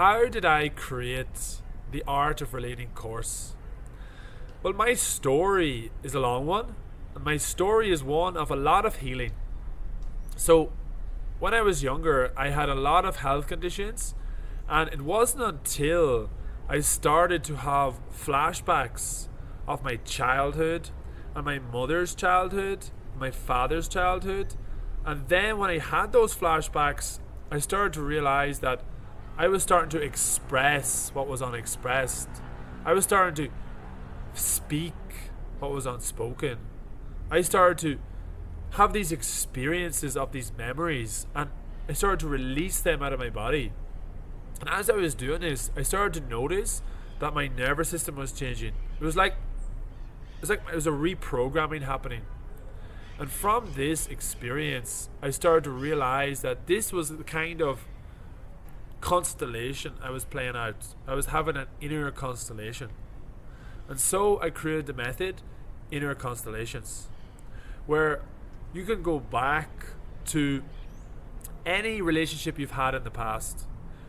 How did I create the Art of Relating course? Well, my story is a long one, and my story is one of a lot of healing. So, when I was younger, I had a lot of health conditions, and it wasn't until I started to have flashbacks of my childhood and my mother's childhood, my father's childhood, and then when I had those flashbacks, I started to realize that I was starting to express what was unexpressed. I was starting to speak what was unspoken. I started to have these experiences of these memories, and I started to release them out of my body. And as I was doing this, I started to notice that my nervous system was changing. It was like it was a reprogramming happening. And from this experience, I started to realize that this was the kind of constellation I was playing out. I was having an inner constellation. And so I created the method, Inner Constellations, where you can go back to any relationship you've had in the past.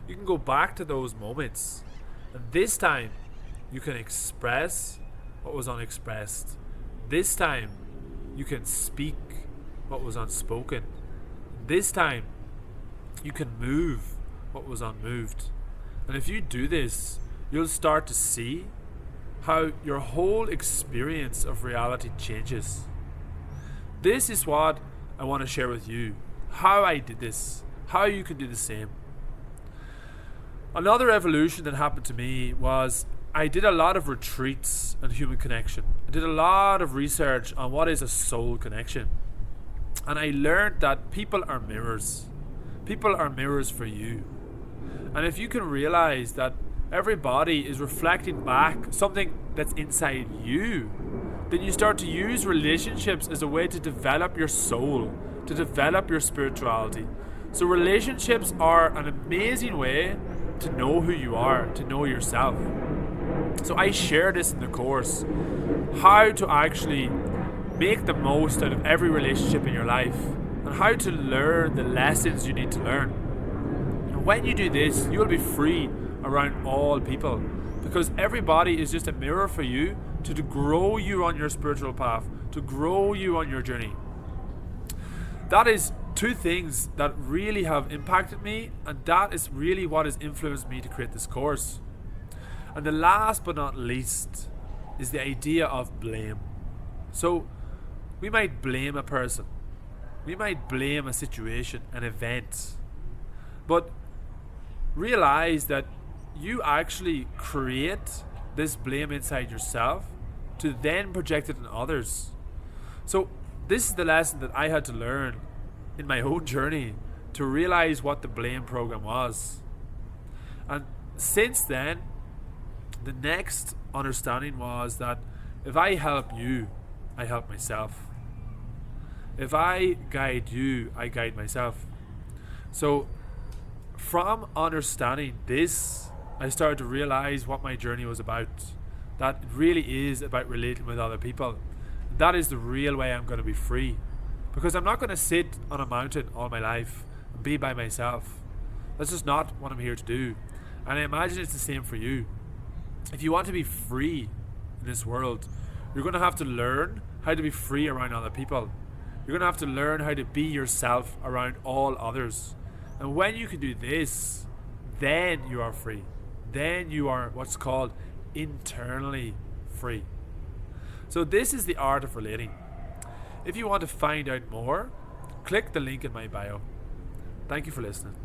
You can go back to those moments, and this time you can express what was unexpressed. This time you can speak what was unspoken. This time you can move what was unmoved. And if you do this, you'll start to see how your whole experience of reality changes. This is what I want to share with you. How I did this. How you can do the same. Another evolution that happened to me was I did a lot of retreats on human connection. I did a lot of research on what is a soul connection. And I learned that people are mirrors. People are mirrors for you. And if you can realize that everybody is reflecting back something that's inside you, then you start to use relationships as a way to develop your soul, to develop your spirituality. So relationships are an amazing way to know who you are, to know yourself. So I share this in the course, how to actually make the most out of every relationship in your life, and how to learn the lessons you need to learn. And when you do this, you'll be free around all people, because everybody is just a mirror for you to grow you on your spiritual path, to grow you on your journey. That is two things that really have impacted me, and that is really what has influenced me to create this course. And the last but not least is the idea of blame. So we might blame a person, we might blame a situation, an event, but realize that you actually create this blame inside yourself to then project it on others. So this is the lesson that I had to learn in my own journey, to realize what the blame program was. And since then, the next understanding was that if I help you, I help myself. If I guide you, I guide myself. So from understanding this, I started to realize what my journey was about. That it really is about relating with other people. That is the real way I'm going to be free. Because I'm not going to sit on a mountain all my life and be by myself. That's just not what I'm here to do. And I imagine it's the same for you. If you want to be free in this world, you're going to have to learn how to be free around other people. You're going to have to learn how to be yourself around all others. And when you can do this, then you are free. Then you are what's called internally free. So this is the art of relating. If you want to find out more, click the link in my bio. Thank you for listening.